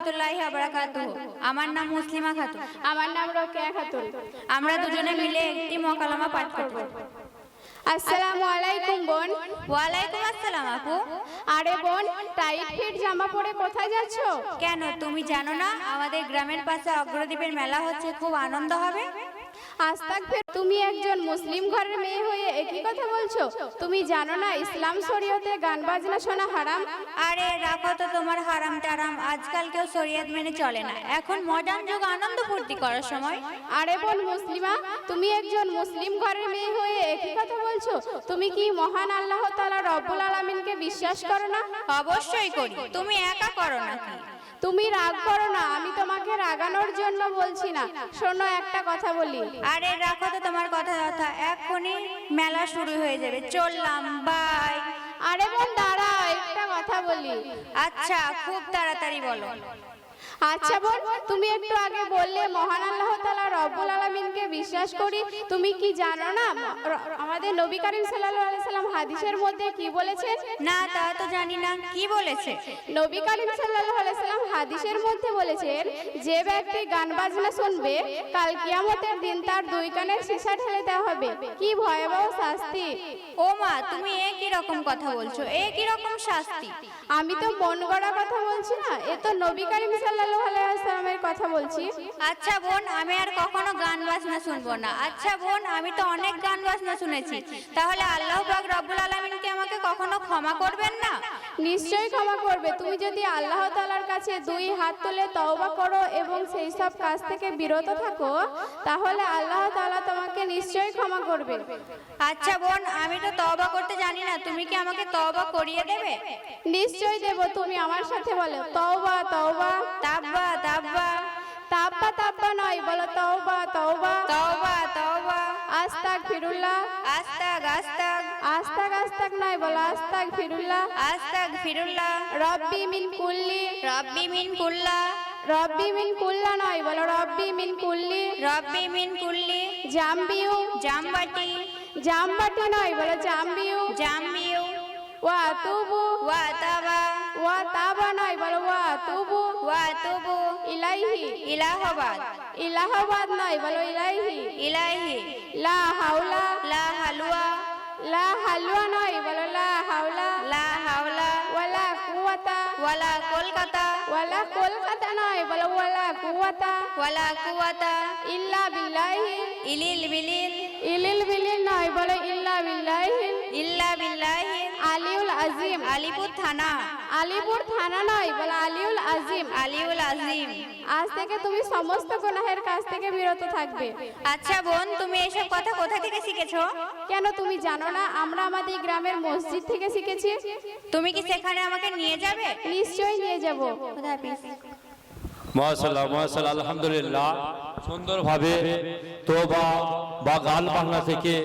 রহমতুল্লাহি ওয়া বারাকাতুহু। আমার নাম মুসলিমা খাতুন। আমার নাম রোকেয়া খাতুন। আমরা দুজনে মিলে একটি মোকালামা পাঠ করব। আসসালামু আলাইকুম বোন। ওয়ালাইকুম আসসালাম আপু। আরে বোন, টাইট ফিট জামা পরে কোথায় যাচ্ছ? কেন তুমি জানো না আমাদের গ্রামের পাশে অগ্রদ্বীপের মেলা হচ্ছে, খুব আনন্দ হবে। আস্তাগফির, তুমি একজন মুসলিম ঘরের মেয়ে হয়ে একই কথা বলছো? তুমি জানো না ইসলাম শরীয়তে গান বাজনা শোনা হারাম? আরে রাখো তো তোমার হারাম টারাম, আজকাল কেউ শরীয়ত মেনে চলে না, এখন মডার্ন যুগ, আনন্দ ফুর্তি করার সময়। আরে বোন মুসলিমা, তুমি একজন মুসলিম ঘরের মেয়ে হয়ে একই কথা বলছো? তুমি কি মহান আল্লাহ তাআলা রব্বুল আলামিনকে বিশ্বাস করো না? অবশ্যই করি, তুমি একা করো নাকি? তুমি রাগ করো না, আমি তোমাকে রাগানোর জন্য বলছি না। শোনো একটা কথা বলি। আরে রাখো তো তোমার কথা, এক্ষুনি মেলা শুরু হয়ে যাবে, চললাম, বাই। আরে বোন দাঁড়াও, একটা কথা বলি। আচ্ছা, খুব তাড়াতাড়ি বলো। আচ্ছা বোন, তুমি একটু আগে বললে মহান আল্লাহ তাআলা রব্বুল আলামিনকে বিশ্বাস করি। তুমি কি জানো না আমাদের নবী করিম সাল্লাল্লাহু আলাইহি সাল্লাম হাদিসের মধ্যে কি বলেছেন? না, তা তো জানি না, কি বলেছে? নবী করিম সাল্লাল্লাহু আলাইহি সাল্লাম হাদিসের মধ্যে বলেছেন, যে ব্যক্তি গান বাজনা শুনবে কাল কিয়ামতের দিন তার দুই কানের সীসা ঢেলে দেওয়া হবে। কি ভয়াবহ শাস্তি! ও মা, তুমি একই রকম কথা বলছো, একই রকম শাস্তি? আমি তো মন গড়া কথা বলছি না, এ তো নবী করিম সাল্লাল্লাহু আলাইহি ওয়াসাল্লামের কথা বলছি। আচ্ছা বোন, আমি আর কখনো গান বাজনা শুনবো না। আচ্ছা বোন, আমি তো অনেক গান বাজনা শুনেছি, তাহলে আল্লাহ পাক রব্বুল আলামিন কি আমাকে কখনো ক্ষমা করবেন না? নিশ্চয়ই ক্ষমা করবে। তুমি যদি আল্লাহ তাআলার কাছে দুই হাত তুলে তওবা করো এবং সেই সব কাজ থেকে বিরত থাকো, তাহলে আল্লাহ তাআলা তোমাকে নিশ্চয়ই ক্ষমা করবে। আচ্ছা বোন, আমি তো তওবা করতে জানি না, তুমি কি আমাকে তওবা করিয়ে দেবে? নিশ্চয়ই দেব। তুমি আমার সাথে বলো, তওবা তওবা। তাব্বা তাব্বা। তাব্বা তাব্বা নয়, বলো তওবা তওবা। তওবা তওবা। আস্তাগফিরুল্লাহ। আস্তাগ আস্তাগ। আস্তাগ আস্তাগ নয়, বলো আস্তাগফিরুল্লাহ। আস্তাগফিরুল্লাহ। রব্বি মিন কুল্লি। রব্বি মিন কুল্লা। রব্বি মিন কুল্লা নয়, বলো রব্বি মিন কুল্লি। রব্বি মিন কুল্লি। জাম্বিউ। জামবাটি। জামবাটি নয়, বলো জাম্বিউ। জাম্বিউ। ওয়া তুবু। ওয়া তাবা। ওয়া তাবা নয়, বলো ওয়া তুবু। ওয়া তুবু। ইলাইহি। ইলাহাবাদ। ইলাহাবাদ নয়, বলো ইলাইহি। ইলাহি। লা হাওলা। লা হালুয়া। লা হালুয়া নয়, বলো লা হাওলা। লা হাওলা। ওয়ালা কুওয়াতা। ওয়ালা কলকাতা। ওয়ালা কলকাতা নয়, বলো ওয়ালা কুওয়াতা। ওয়ালা কুওয়াতা। ইল্লা বিল্লাহি। ইলিল বিলিল। ইলিল বিলিল নয়, বলো ইল্লা বিল্লাহি। ইল্লা বিল্লাহি। আলিউল আজিম। আলিপুর থানা। আলিপুর থানা নয়, বলো আলিউল আজিম। আলিউল আজিম। আজ থেকে তুমি সমস্ত গুনাহের কাজ থেকে বিরত থাকবে। আচ্ছা বোন, তুমি এসব কথা কোথা থেকে শিখেছো? কেন তুমি জানো না আমরা আমাদের গ্রামের মসজিদ থেকে শিখেছি? তুমি কি সেখানে আমাকে নিয়ে যাবে? নিশ্চয়ই নিয়ে যাব। খোদা হাফেজ। মাশাআল্লাহ মাশাআল্লাহ, আলহামদুলিল্লাহ। সুন্দরভাবে তওবা বা গান বাংলা থেকে